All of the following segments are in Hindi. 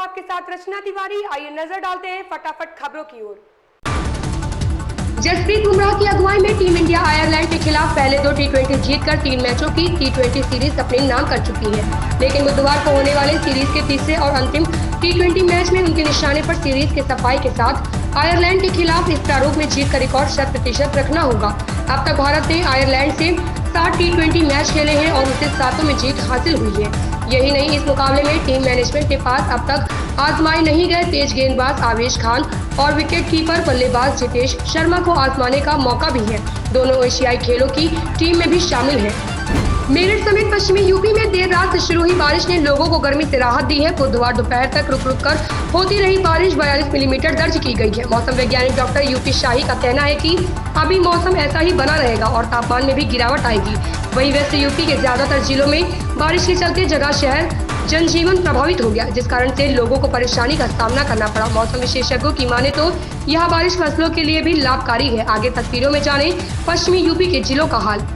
आपके साथ रचना तिवारी। आइए नजर डालते हैं फटाफट खबरों की ओर। जसप्रीत बुमराह की अगुवाई में टीम इंडिया आयरलैंड के खिलाफ पहले 2 टी20 जीतकर 3 मैचों की टी20 सीरीज अपने नाम कर चुकी है। लेकिन बुधवार को होने वाले सीरीज के तीसरे और अंतिम टी20 मैच में उनके निशाने पर सीरीज के सफाई के साथ आयरलैंड के खिलाफ इस प्रारूप में जीत का रिकॉर्ड 100% रखना होगा। अब तक भारत ने आयरलैंड से 7 टी20 मैच खेले हैं और उसे 7 में जीत हासिल हुई है। यही नहीं, इस मुकाबले में टीम मैनेजमेंट के पास अब तक आजमाए नहीं गए तेज गेंदबाज आवेश खान और विकेट कीपर बल्लेबाज जितेश शर्मा को आजमाने का मौका भी है। दोनों एशियाई खेलों की टीम में भी शामिल है। मेरठ समेत पश्चिमी यूपी में देर रात से शुरू हुई बारिश ने लोगों को गर्मी से राहत दी है। बुधवार दोपहर तक रुक रुक कर होती रही बारिश 42 मिलीमीटर दर्ज की गई है। मौसम वैज्ञानिक डॉक्टर यूपी शाही का कहना है कि अभी मौसम ऐसा ही बना रहेगा और तापमान में भी गिरावट आएगी। वहीं वेस्ट यूपी के ज्यादातर जिलों में बारिश के चलते जगह शहर जनजीवन प्रभावित हो गया, जिस कारण से लोगों को परेशानी का सामना करना पड़ा। मौसम विशेषज्ञों की माने तो यह बारिश फसलों के लिए भी लाभकारी है। आगे तस्वीरों में जाने पश्चिमी यूपी के जिलों का हाल।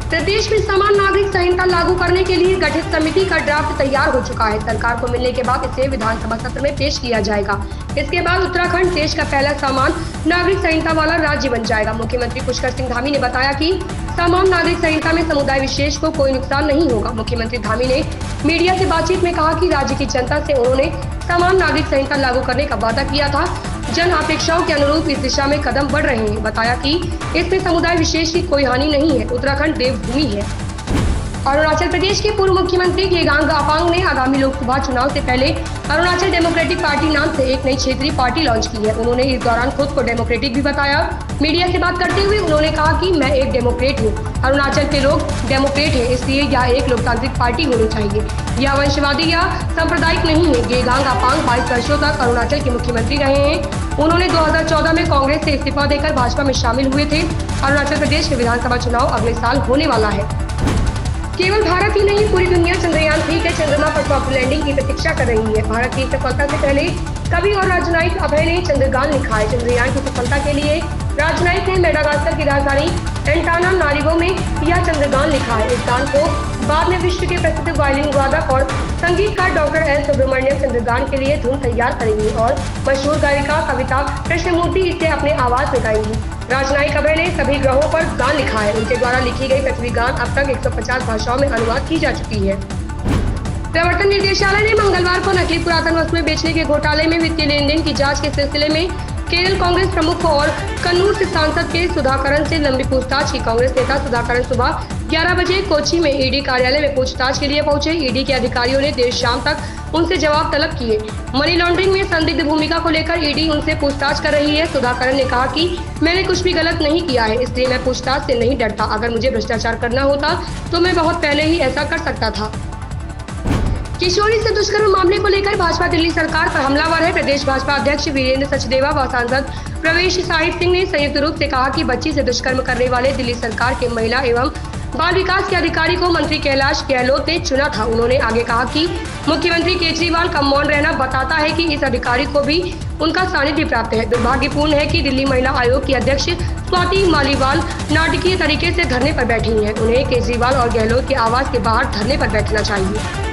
प्रदेश में समान नागरिक संहिता लागू करने के लिए गठित समिति का ड्राफ्ट तैयार हो चुका है। सरकार को मिलने के बाद इसे विधानसभा सत्र में पेश किया जाएगा। इसके बाद उत्तराखंड देश का पहला समान नागरिक संहिता वाला राज्य बन जाएगा। मुख्यमंत्री पुष्कर सिंह धामी ने बताया कि समान नागरिक संहिता में समुदाय विशेष को कोई नुकसान नहीं होगा। मुख्यमंत्री धामी ने मीडिया से बातचीत में कहा कि राज्य की जनता से उन्होंने समान नागरिक संहिता लागू करने का वादा किया था। जन अपेक्षाओं के अनुरूप इस दिशा में कदम बढ़ रहे हैं। बताया कि इसमें समुदाय विशेष की कोई हानि नहीं है। उत्तराखंड देवभूमि है। अरुणाचल प्रदेश के पूर्व मुख्यमंत्री गेगांग अपांग ने आगामी लोकसभा चुनाव से पहले अरुणाचल डेमोक्रेटिक पार्टी नाम से एक नई क्षेत्रीय पार्टी लॉन्च की है। उन्होंने इस दौरान खुद को डेमोक्रेटिक भी बताया। मीडिया से बात करते हुए उन्होंने कहा कि मैं एक डेमोक्रेट हूँ। अरुणाचल के लोग डेमोक्रेट हैं, इसलिए यह एक लोकतांत्रिक पार्टी होनी चाहिए। यह वंशवादी या सांप्रदायिक नहीं है। गेगांग अपांग 22 वर्षों तक अरुणाचल के मुख्यमंत्री रहे हैं। उन्होंने 2014 में कांग्रेस से इस्तीफा देकर भाजपा में शामिल हुए थे। अरुणाचल प्रदेश के विधानसभा चुनाव अगले साल होने वाला है। केवल भारत ही नहीं, पूरी दुनिया चंद्रयान-3 के चंद्रमा पर सॉफ्ट लैंडिंग की प्रतीक्षा कर रही है। भारत की सफलता से पहले कवि और राजनयिक अभय ने चंद्रगान लिखा है। चंद्रयान की सफलता के लिए राजनयिक ने मेडागास्कर की राजधानी एंटानानारिवो में यह चंद्रगान लिखा है। इस गान को बाद में विश्व के प्रसिद्ध वायलिन वादक और संगीतकार डॉक्टर एल सुब्रमण्यम चंद्रगान के लिए धुन तैयार करेंगी और मशहूर गायिका कविता कृष्णमूर्ति इसे अपने आवाज में गाएंगी। राजनयिक अभय ने सभी ग्रहों पर गान लिखा है। उनके द्वारा लिखी गई पृथ्वी गान अब तक 150 भाषाओं में अनुवाद की जा चुकी है। प्रवर्तन निर्देशालय ने मंगलवार को नकली पुरातन वस्तुएं बेचने के घोटाले में वित्तीय लेन देन की जांच के सिलसिले में केरल कांग्रेस प्रमुख और कन्नूर से सांसद के सुधाकरन से लंबी पूछताछ की। कांग्रेस नेता सुधाकरन सुबह 11 बजे कोच्चि में ईडी कार्यालय में पूछताछ के लिए पहुंचे। ईडी के अधिकारियों ने देर शाम तक उनसे जवाब तलब किए। मनी लॉन्ड्रिंग में संदिग्ध भूमिका को लेकर ईडी उनसे पूछताछ कर रही है। सुधाकरन ने कहा कि मैंने कुछ भी गलत नहीं किया है, इसलिए मैं पूछताछ से नहीं डरता। अगर मुझे भ्रष्टाचार करना होता तो मैं बहुत पहले ही ऐसा कर सकता था। किशोरी से दुष्कर्म मामले को लेकर भाजपा दिल्ली सरकार पर हमलावर है। प्रदेश भाजपा अध्यक्ष वीरेंद्र सचदेवा व सांसद प्रवेश साहिब सिंह ने संयुक्त रूप से कहा कि बच्ची से दुष्कर्म करने वाले दिल्ली सरकार के महिला एवं बाल विकास के अधिकारी को मंत्री कैलाश गहलोत ने चुना था। उन्होंने आगे कहा कि मुख्यमंत्री केजरीवाल का मौन रहना बताता है कि इस अधिकारी को भी उनका सानिध्य प्राप्त है। दुर्भाग्यपूर्ण है कि दिल्ली महिला आयोग की अध्यक्ष स्वाति मालीवाल नाटकीय तरीके से धरने पर बैठी हैं। उन्हें केजरीवाल और गहलोत के आवास के बाहर धरने पर बैठना चाहिए।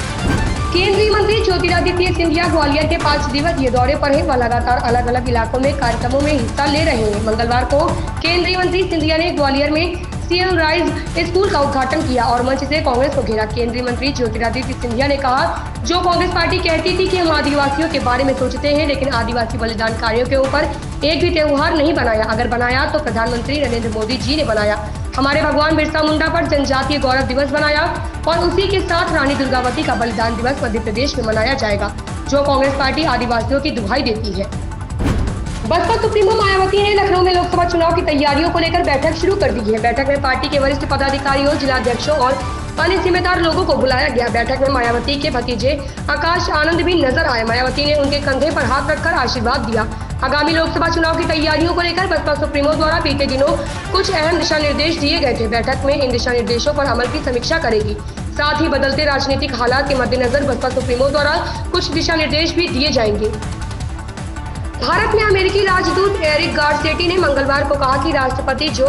केंद्रीय मंत्री ज्योतिरादित्य सिंधिया ग्वालियर के 5 दिवसीय दौरे पर हैं। वह लगातार अलग अलग इलाकों में कार्यक्रमों में हिस्सा ले रहे हैं। मंगलवार को केंद्रीय मंत्री सिंधिया ने ग्वालियर में सीएम राइज स्कूल का उद्घाटन किया और मंच से कांग्रेस को घेरा। केंद्रीय मंत्री ज्योतिरादित्य सिंधिया ने कहा, जो कांग्रेस पार्टी कहती थी कि हम आदिवासियों के बारे में सोचते हैं, लेकिन आदिवासी बलिदानकारियों के ऊपर एक भी त्योहार नहीं बनाया। अगर बनाया तो प्रधानमंत्री नरेंद्र मोदी जी ने बनाया। हमारे भगवान बिरसा मुंडा पर जनजातीय गौरव दिवस बनाया और उसी के साथ रानी दुर्गावती का बलिदान दिवस मध्य प्रदेश में मनाया जाएगा। जो कांग्रेस पार्टी आदिवासियों की दुहाई देती है। बसपा सुप्रीमो मायावती ने लखनऊ में लोकसभा चुनाव की तैयारियों को लेकर बैठक शुरू कर दी है। बैठक में पार्टी के वरिष्ठ पदाधिकारियों, जिलाध्यक्षों और अन्य जिम्मेदार लोगों को बुलाया गया। बैठक में मायावती के भतीजे आकाश आनंद भी नजर आए। मायावती ने उनके कंधे पर हाथ रखकर आशीर्वाद दिया। आगामी लोकसभा चुनाव की तैयारियों को लेकर बसपा सुप्रीमो द्वारा बीते दिनों कुछ अहम दिशा निर्देश दिए गए थे। बैठक में इन दिशा निर्देशों पर अमल की समीक्षा करेगी। साथ ही बदलते राजनीतिक हालात के मद्देनजर बसपा सुप्रीमो द्वारा कुछ दिशा निर्देश भी दिए जाएंगे। भारत में अमेरिकी राजदूत एरिक गारसेटी ने मंगलवार को कहा कि राष्ट्रपति जो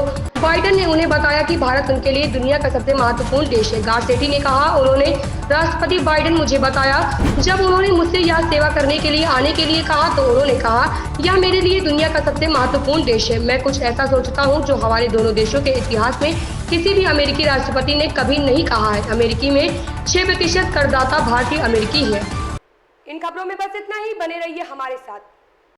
बाइडेन ने उन्हें बताया कि भारत उनके लिए दुनिया का सबसे महत्वपूर्ण देश है। गारसेटी ने कहा, उन्होंने राष्ट्रपति बाइडेन मुझे बताया, जब उन्होंने मुझसे यह सेवा करने के लिए आने के लिए कहा तो उन्होंने कहा, यह मेरे लिए दुनिया का सबसे महत्वपूर्ण देश है। मैं कुछ ऐसा सोचता हूँ जो हमारे दोनों देशों के इतिहास में किसी भी अमेरिकी राष्ट्रपति ने कभी नहीं कहा है। अमेरिकी में 6% करदाता भारतीय अमेरिकी है। इन खबरों में बस इतना ही, बने रहिए हमारे साथ।